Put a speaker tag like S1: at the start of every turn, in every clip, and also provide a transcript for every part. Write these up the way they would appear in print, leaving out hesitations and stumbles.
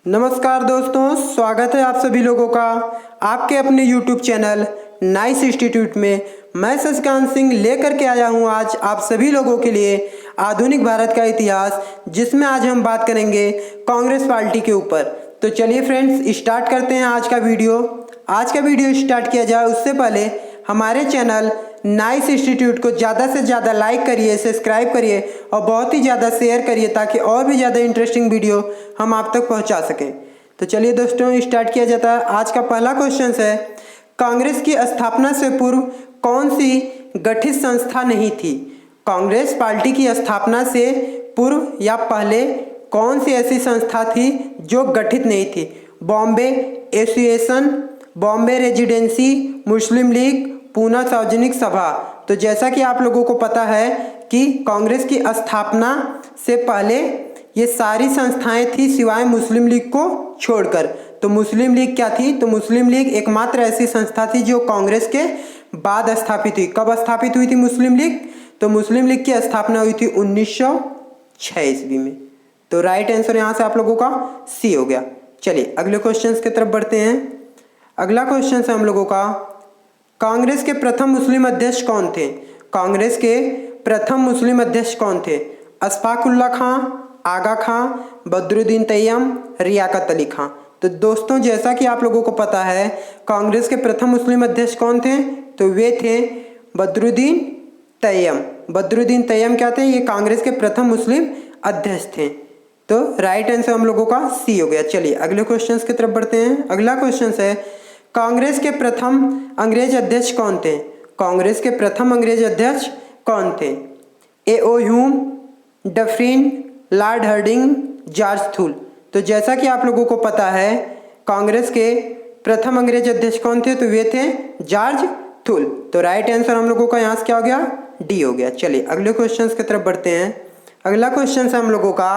S1: नमस्कार दोस्तों, स्वागत है आप सभी लोगों का आपके अपने YouTube चैनल नाइस इंस्टीट्यूट में। मैं शशिकांत सिंह लेकर के आया हूं आज आप सभी लोगों के लिए आधुनिक भारत का इतिहास, जिसमें आज हम बात करेंगे कांग्रेस पार्टी के ऊपर। तो चलिए फ्रेंड्स, स्टार्ट करते हैं आज का वीडियो। आज का वीडियो स्टार्ट किया जाए उससे पहले हमारे चैनल नाइस इंस्टीट्यूट को ज़्यादा से ज़्यादा लाइक करिए, सब्सक्राइब करिए और बहुत ही ज़्यादा शेयर करिए, ताकि और भी ज़्यादा इंटरेस्टिंग वीडियो हम आप तक पहुंचा सकें। तो चलिए दोस्तों, स्टार्ट किया जाता है। आज का पहला क्वेश्चन है, कांग्रेस की स्थापना से पूर्व कौन सी गठित संस्था नहीं थी? कांग्रेस पार्टी की स्थापना से पूर्व या पहले कौन सी ऐसी संस्था थी जो गठित नहीं थी? बॉम्बे एसोसिएशन, बॉम्बे रेजिडेंसी, मुस्लिम लीग, पूना सार्वजनिक सभा। तो जैसा कि आप लोगों को पता है कि कांग्रेस की स्थापना से पहले ये सारी संस्थाएं थी सिवाय मुस्लिम लीग को छोड़कर। तो मुस्लिम लीग क्या थी? तो मुस्लिम लीग एकमात्र ऐसी संस्था थी जो कांग्रेस के बाद स्थापित हुई। कब स्थापित हुई थी मुस्लिम लीग? तो मुस्लिम लीग की स्थापना हुई थी 1906 ईस्वी में। तो राइट आंसर यहाँ से आप लोगों का सी हो गया। चलिए अगले क्वेश्चन की तरफ बढ़ते हैं। अगला क्वेश्चन है हम लोगों का, कांग्रेस के प्रथम मुस्लिम अध्यक्ष कौन थे? कांग्रेस के प्रथम मुस्लिम अध्यक्ष कौन थे? अशफाकुल्ला खां, आगा खां, बदरुद्दीन तैयब, रियाकत अली खां। तो दोस्तों, जैसा कि आप लोगों को पता है कांग्रेस के प्रथम मुस्लिम अध्यक्ष कौन थे? तो वे थे बदरुद्दीन तैयब। बदरुद्दीन तैयब क्या थे? ये कांग्रेस के प्रथम मुस्लिम अध्यक्ष थे। तो राइट आंसर हम लोगों का सी हो गया। चलिए अगले क्वेश्चन की तरफ बढ़ते हैं। अगला क्वेश्चन है, कांग्रेस के प्रथम अंग्रेज अध्यक्ष कौन थे? कांग्रेस के प्रथम अंग्रेज अध्यक्ष कौन थे? A O. Hume, Dufferin, Lord Hardinge, George Yule. तो जैसा कि आप लोगों को पता है कांग्रेस के प्रथम अंग्रेज अध्यक्ष कौन थे? तो वे थे जॉर्ज थूल। तो राइट आंसर हम लोगों का यहाँ से क्या हो गया? डी हो गया। चलिए अगले क्वेश्चन की तरफ बढ़ते हैं। अगला क्वेश्चन है हम लोगों का,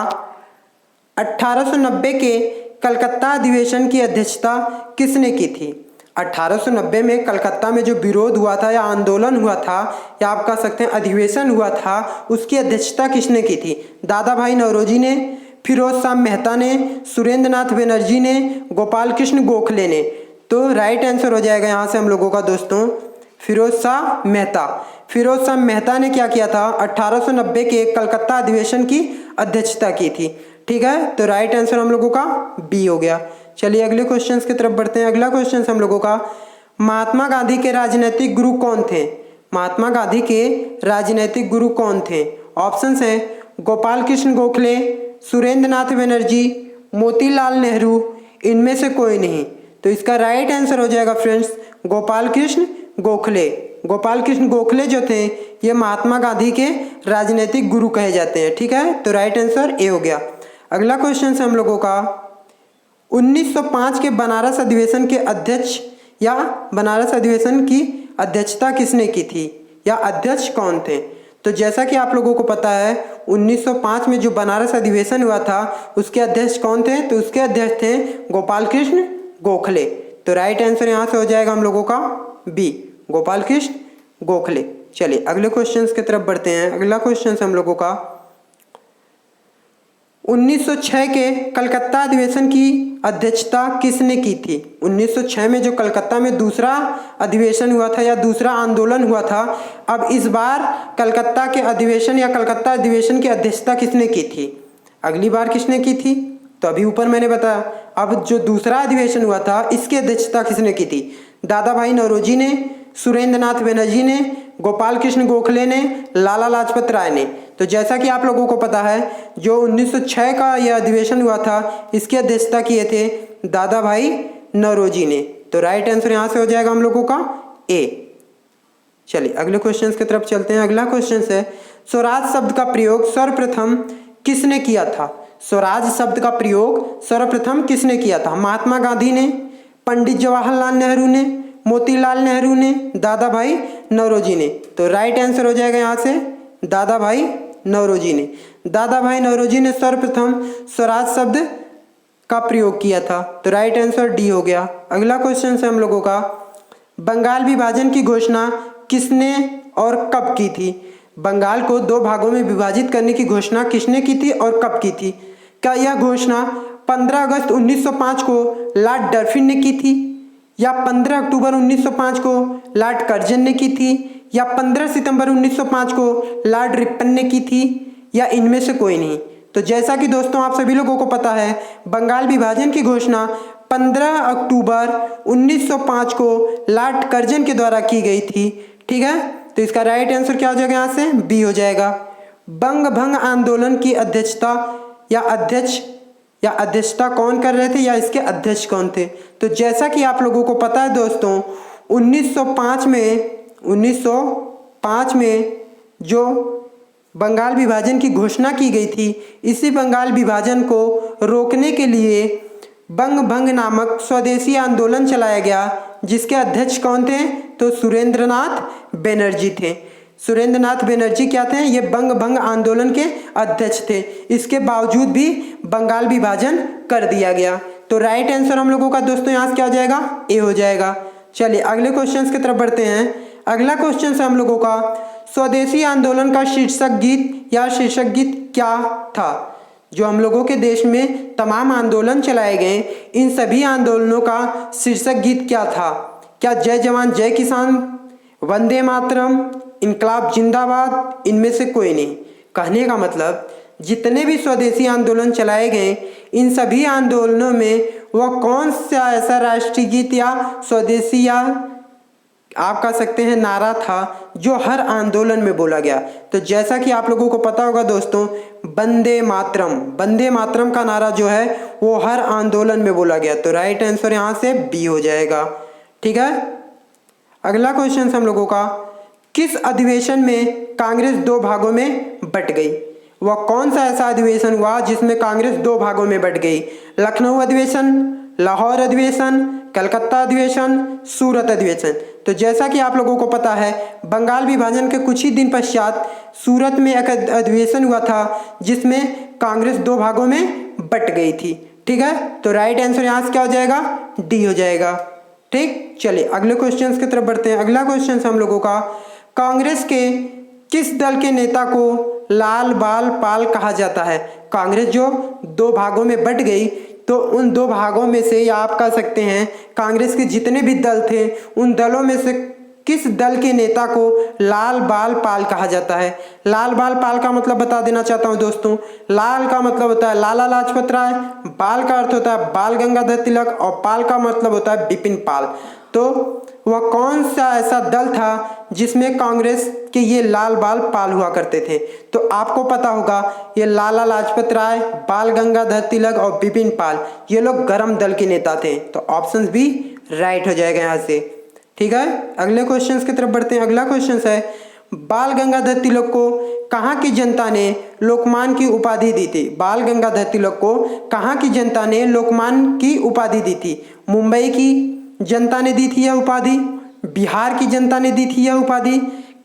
S1: 1890 के कलकत्ता अधिवेशन की अध्यक्षता किसने की थी? 1890 में कलकत्ता में जो विरोध हुआ था या आंदोलन हुआ था या आप कह सकते हैं अधिवेशन हुआ था, उसकी अध्यक्षता किसने की थी? दादा भाई नौरोजी ने, फिरोज शाह मेहता ने, सुरेंद्र नाथ बनर्जी ने, गोपाल कृष्ण गोखले ने। तो राइट आंसर हो जाएगा यहाँ से हम लोगों का दोस्तों फिरोज शाह मेहता। फिरोज शाह मेहता ने क्या किया था? 1890 के कलकत्ता अधिवेशन की अध्यक्षता की थी। ठीक है, तो राइट आंसर हम लोगों का बी हो गया। चलिए अगले क्वेश्चन की तरफ बढ़ते हैं। अगला क्वेश्चन हम लोगों का, महात्मा गांधी के राजनीतिक गुरु कौन थे? महात्मा गांधी के राजनीतिक गुरु कौन थे? ऑप्शंस हैं गोपाल कृष्ण गोखले, सुरेंद्र नाथ बनर्जी, मोतीलाल नेहरू, इनमें से कोई नहीं। तो इसका राइट आंसर हो जाएगा फ्रेंड्स गोपाल कृष्ण गोखले। गोपाल कृष्ण गोखले जो थे ये महात्मा गांधी के राजनीतिक गुरु कहे जाते हैं। ठीक है, तो राइट आंसर ए हो गया। अगला क्वेश्चन है हम लोगों का, 1905 के बनारस अधिवेशन के अध्यक्ष या बनारस अधिवेशन की अध्यक्षता किसने की थी या अध्यक्ष कौन थे? तो जैसा कि आप लोगों को पता है 1905 में जो बनारस अधिवेशन हुआ था उसके अध्यक्ष कौन थे? तो उसके अध्यक्ष थे गोपाल कृष्ण गोखले। तो राइट आंसर यहाँ से हो जाएगा हम लोगों का बी, गोपाल कृष्ण गोखले। चलिए अगले क्वेश्चन की तरफ बढ़ते हैं। अगला क्वेश्चन हम लोगों का, 1906 के कलकत्ता अधिवेशन की अध्यक्षता किसने की थी? 1906 में जो कलकत्ता में दूसरा अधिवेशन हुआ था या दूसरा आंदोलन हुआ था, अब इस बार कलकत्ता के अधिवेशन या कलकत्ता अधिवेशन की अध्यक्षता किसने की थी? अगली बार किसने की थी? तो अभी ऊपर मैंने बताया। अब जो दूसरा अधिवेशन हुआ था इसकी अध्यक्षता किसने की थी? दादा भाई नौरोजी ने, सुरेंद्र नाथ बनर्जी ने, गोपाल कृष्ण गोखले ने, लाला लाजपत राय ने। तो जैसा कि आप लोगों को पता है जो 1906 का यह अधिवेशन हुआ था इसकी अध्यक्षता किए थे दादा भाई नौरोजी ने। तो राइट आंसर यहाँ से हो जाएगा हम लोगों का ए। चलिए अगले क्वेश्चन की तरफ चलते हैं। अगला क्वेश्चन है, स्वराज शब्द का प्रयोग सर्वप्रथम किसने किया था? स्वराज शब्द का प्रयोग सर्वप्रथम किसने किया था? महात्मा गांधी ने, पंडित जवाहरलाल नेहरू ने, मोतीलाल नेहरू ने, दादा भाई नौरोजी ने। तो राइट आंसर हो जाएगा यहाँ से दादा भाई नौरोजी ने। दादा भाई नौरोजी ने सर्वप्रथम स्वराज शब्द का प्रयोग किया था। तो राइट आंसर डी हो गया। अगला क्वेश्चन है हम लोगों का, बंगाल विभाजन की घोषणा किसने और कब की थी? बंगाल को दो भागों में विभाजित करने की घोषणा किसने की थी और कब की थी? क्या यह घोषणा 15 अगस्त 1905 को लॉर्ड डर्फिन ने की थी, या 15 अक्टूबर 1905 को लॉर्ड कर्जन ने की थी, या 15 सितंबर 1905 को लॉर्ड रिपन ने की थी, या इनमें से कोई नहीं। तो जैसा कि दोस्तों आप सभी लोगों को पता है, बंगाल विभाजन की घोषणा 15 अक्टूबर 1905 को लॉर्ड कर्जन के द्वारा की गई थी। ठीक है, तो इसका राइट आंसर क्या हो जाएगा, यहाँ से बी हो जाएगा। बंग भंग आंदोलन की अध्यक्षता कौन कर रहे थे, या इसके अध्यक्ष कौन थे? तो जैसा कि आप लोगों को पता है दोस्तों, 1905 में जो बंगाल विभाजन की घोषणा की गई थी, इसी बंगाल विभाजन को रोकने के लिए बंग भंग नामक स्वदेशी आंदोलन चलाया गया, जिसके अध्यक्ष कौन थे? तो सुरेंद्रनाथ बनर्जी थे। सुरेंद्रनाथ बनर्जी क्या थे? ये बंग भंग आंदोलन के अध्यक्ष थे। इसके बावजूद भी बंगाल विभाजन कर दिया गया। तो राइट आंसर हम लोगों का दोस्तों यहाँ से क्या हो जाएगा, ए हो जाएगा। चलिए अगले क्वेश्चन की तरफ बढ़ते हैं। अगला क्वेश्चन है हम लोगों का, स्वदेशी आंदोलन का शीर्षक गीत या शीर्षक गीत क्या था? जो हम लोगों के देश में तमाम आंदोलन चलाए गए, इन सभी आंदोलनों का शीर्षक गीत क्या था? क्या जय जवान जय किसान, वंदे मातरम, इनकलाब जिंदाबाद, इनमें से कोई नहीं? कहने का मतलब जितने भी स्वदेशी आंदोलन चलाए गए, इन सभी आंदोलनों में वह कौन सा ऐसा राष्ट्रीय गीत या स्वदेशी या आप कह सकते हैं नारा था जो हर आंदोलन में बोला गया? तो जैसा कि आप लोगों को पता होगा दोस्तों, वंदे मातरम का नारा जो है वो हर आंदोलन में बोला गया। तो राइट आंसर यहाँ से बी हो जाएगा। ठीक है, अगला क्वेश्चन हम लोगों का, किस अधिवेशन में कांग्रेस दो भागों में बट गई? वह कौन सा ऐसा अधिवेशन हुआ जिसमें कांग्रेस दो भागों में बट गई? लखनऊ अधिवेशन, लाहौर अधिवेशन, कलकत्ता अधिवेशन, सूरत अधिवेशन। तो जैसा कि आप लोगों को पता है, बंगाल विभाजन के कुछ ही दिन पश्चात सूरत में एक अधिवेशन हुआ था जिसमें कांग्रेस दो भागों में बट गई थी। ठीक है, तो राइट आंसर यहाँ से क्या हो जाएगा, डी हो जाएगा। ठीक, चलिए अगले क्वेश्चन की तरफ बढ़ते हैं। अगला क्वेश्चन हम लोगों का, कांग्रेस के किस दल के नेता को लाल बाल पाल कहा जाता है? कांग्रेस जो दो भागों में बट गई, तो उन दो भागों में से या आप कह सकते हैं कांग्रेस के जितने भी दल थे, उन दलों में से किस दल के नेता को लाल बाल पाल कहा जाता है? लाल बाल पाल का मतलब बता देना चाहता हूं दोस्तों। लाल का मतलब होता है लाला लाजपत राय, बाल का अर्थ होता है बाल गंगाधर तिलक, और पाल का मतलब होता है बिपिन पाल। तो वह कौन सा ऐसा दल था जिसमें कांग्रेस के ये लाल बाल पाल हुआ करते थे? तो आपको पता होगा, ये लाला लाजपत राय, बाल गंगाधर तिलक और बिपिन पाल, ये लोग गरम दल के नेता थे। तो ऑप्शन बी राइट हो जाएगा यहाँ से। ठीक है, अगले क्वेश्चन की तरफ बढ़ते हैं। अगला क्वेश्चन है, बाल गंगाधर तिलक को कहाँ की जनता ने लोकमान की उपाधि दी थी? बाल गंगाधर तिलक को कहाँ की जनता ने लोकमान की उपाधि दी थी? मुंबई की जनता ने दी थी यह उपाधि, बिहार की जनता ने दी थी यह उपाधि,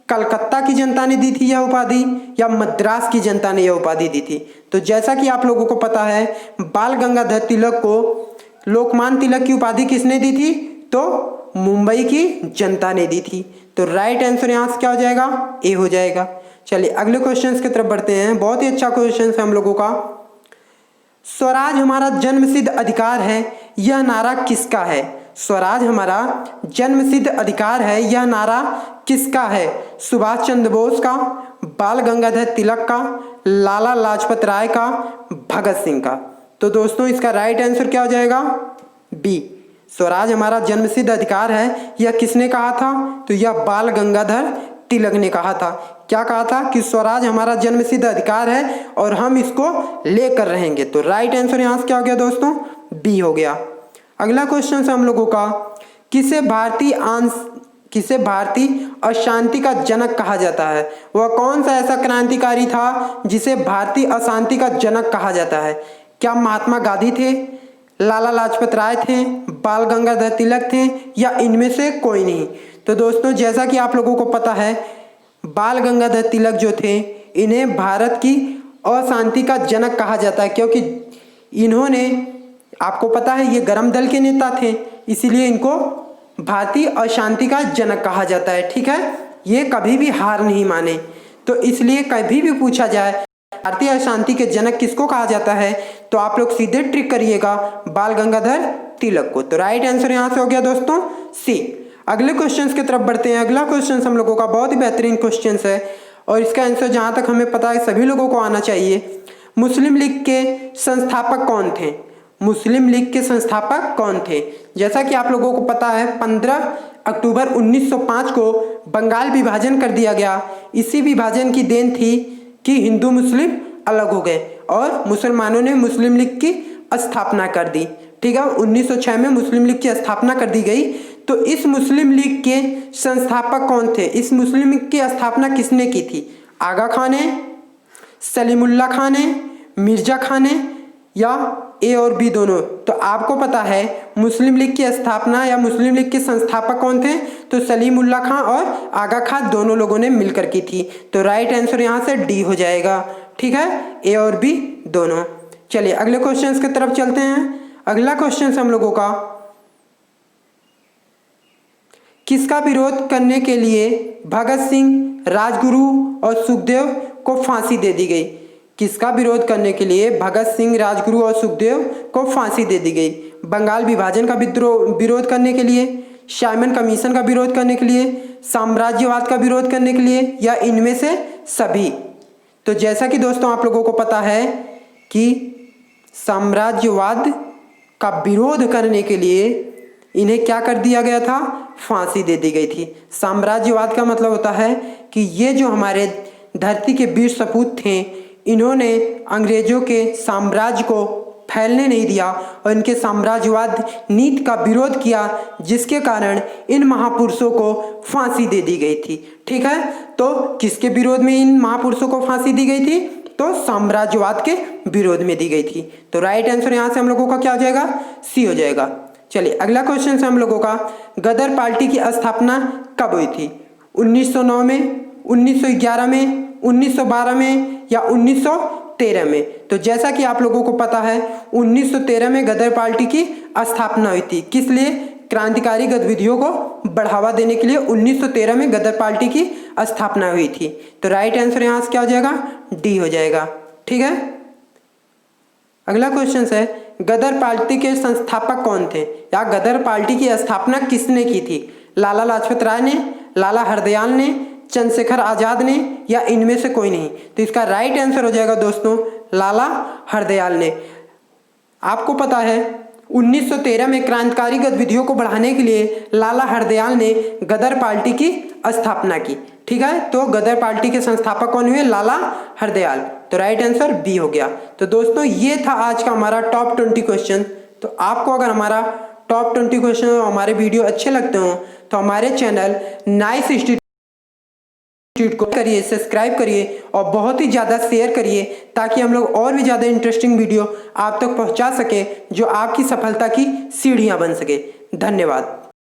S1: कलकत्ता की जनता ने दी थी यह उपाधि, या मद्रास की जनता ने यह उपाधि दी थी? तो जैसा कि आप लोगों को पता है, बाल गंगाधर तिलक को लोकमान तिलक की उपाधि किसने दी थी? तो मुंबई की जनता ने दी थी। तो राइट आंसर यहाँ से क्या हो जाएगा, ए हो जाएगा। चलिए अगले क्वेश्चन की तरफ बढ़ते हैं। बहुत ही अच्छा क्वेश्चन है हम लोगों का, स्वराज हमारा जन्मसिद्ध अधिकार है, यह नारा किसका है? स्वराज हमारा जन्मसिद्ध अधिकार है, यह नारा किसका है? सुभाष चंद्र बोस का, बाल गंगाधर तिलक का, लाला लाजपत राय का, भगत सिंह का? तो दोस्तों इसका राइट आंसर क्या हो जाएगा, बी। स्वराज हमारा जन्मसिद्ध अधिकार है, यह किसने कहा था? तो यह बाल गंगाधर तिलक ने कहा था। क्या कहा था? कि स्वराज हमारा जन्मसिद्ध अधिकार है और हम इसको लेकर रहेंगे। तो राइट आंसर यहाँ से क्या हो गया दोस्तों, बी हो गया। अगला क्वेश्चन है हम लोगों का, किसे भारतीय अशांति का जनक कहा जाता है? वह कौन सा ऐसा क्रांतिकारी था जिसे भारतीय अशांति का जनक कहा जाता है? क्या महात्मा गांधी थे, लाला लाजपत राय थे, बाल गंगाधर तिलक थे, या इनमें से कोई नहीं? तो दोस्तों जैसा कि आप लोगों को पता है, बाल गंगाधर तिलक जो थे, इन्हें भारत की अशांति का जनक कहा जाता है, क्योंकि इन्होंने, आपको पता है ये गरम दल के नेता थे, इसीलिए इनको भारतीय अशांति का जनक कहा जाता है। ठीक है, ये कभी भी हार नहीं माने। तो इसलिए कभी भी पूछा जाए भारतीय अशांति के जनक किसको कहा जाता है? तो आप लोग सीधे ट्रिक करिएगा, बाल गंगाधर तिलक को। तो राइट आंसर यहां से हो गया दोस्तों सी। अगले क्वेश्चंस की तरफ बढ़ते हैं। अगला क्वेश्चन हम लोगों का बहुत ही बेहतरीन क्वेश्चन है और इसका आंसर जहां तक हमें पता है सभी लोगों को आना चाहिए। मुस्लिम लीग के संस्थापक कौन थे? मुस्लिम लीग के संस्थापक कौन थे? जैसा कि आप लोगों को पता है 15 अक्टूबर 1905 को बंगाल विभाजन कर दिया गया। इसी विभाजन की देन थी कि हिंदू मुस्लिम अलग हो गए और मुसलमानों ने मुस्लिम लीग की स्थापना कर दी। ठीक है, 1906 में मुस्लिम लीग की स्थापना कर दी गई। तो इस मुस्लिम लीग के संस्थापक कौन थे? इस मुस्लिम लीग की स्थापना किसने की थी? आगा खान ने, सलीमुल्लाह खान ने, मिर्जा खान ने या ए और बी दोनों? तो आपको पता है मुस्लिम लीग की स्थापना या मुस्लिम लीग के संस्थापक कौन थे? तो सलीमुल्लाह खां और आगा खान दोनों लोगों ने मिलकर की थी। तो राइट आंसर यहां से डी हो जाएगा। ठीक है, ए और बी दोनों। चलिए अगले क्वेश्चन की तरफ चलते हैं। अगला क्वेश्चन हम लोगों का, किसका विरोध करने के लिए भगत सिंह, राजगुरु और सुखदेव को फांसी दे दी गई? किसका विरोध करने के लिए भगत सिंह, राजगुरु और सुखदेव को फांसी दे दी गई? बंगाल विभाजन का विरोध करने के लिए, साइमन कमीशन का विरोध करने के लिए, साम्राज्यवाद का विरोध करने के लिए या इनमें से सभी? तो जैसा कि दोस्तों आप लोगों को पता है कि साम्राज्यवाद का विरोध करने के लिए इन्हें क्या कर दिया गया था? फांसी दे दी गई थी। साम्राज्यवाद का मतलब होता है कि ये जो हमारे धरती के वीर सपूत थे, इन्होंने अंग्रेजों के साम्राज्य को फैलने नहीं दिया और इनके साम्राज्यवाद नीति का विरोध किया, जिसके कारण इन महापुरुषों को फांसी दे दी गई थी। ठीक है, तो किसके विरोध में इन महापुरुषों को फांसी दी गई थी? तो साम्राज्यवाद के विरोध में दी गई थी। तो राइट आंसर यहां से हम लोगों का क्या हो जाएगा? सी हो जाएगा। चलिए अगला क्वेश्चन है हम लोगों का, गदर पार्टी की स्थापना कब हुई थी? 1909 में, 1911 में, 1912 में या 1913 में? तो जैसा कि आप लोगों को पता है 1913 में गदर पार्टी की स्थापना हुई थी। किस लिए? क्रांतिकारी गतिविधियों को बढ़ावा देने के लिए 1913 में गदर पार्टी की स्थापना हुई थी। तो राइट आंसर यहां से क्या हो जाएगा? डी हो जाएगा। ठीक है, अगला क्वेश्चन है, गदर पार्टी के संस्थापक कौन थे या गदर पार्टी की स्थापना किसने की थी? लाला लाजपत राय ने, लाला हरदयाल ने, चंद्रशेखर आजाद ने या इनमें से कोई नहीं? तो इसका राइट आंसर हो जाएगा दोस्तों लाला हरदयाल ने। आपको पता है 1913 में क्रांतिकारी गतिविधियों को बढ़ाने के लिए लाला हरदयाल ने गदर पार्टी की स्थापना की। ठीक है, तो गदर पार्टी के संस्थापक कौन हुए? लाला हरदयाल। तो राइट आंसर बी हो गया। तो दोस्तों ये था आज का हमारा टॉप 20 क्वेश्चन। तो आपको अगर हमारा टॉप 20 क्वेश्चन और हमारे वीडियो अच्छे लगते हो तो हमारे चैनल नाइस इंस्टीट्यूट को करिए, सब्सक्राइब करिए और बहुत ही ज़्यादा शेयर करिए, ताकि हम लोग और भी ज़्यादा इंटरेस्टिंग वीडियो आप तक पहुंचा सके, जो आपकी सफलता की सीढ़ियां बन सके। धन्यवाद।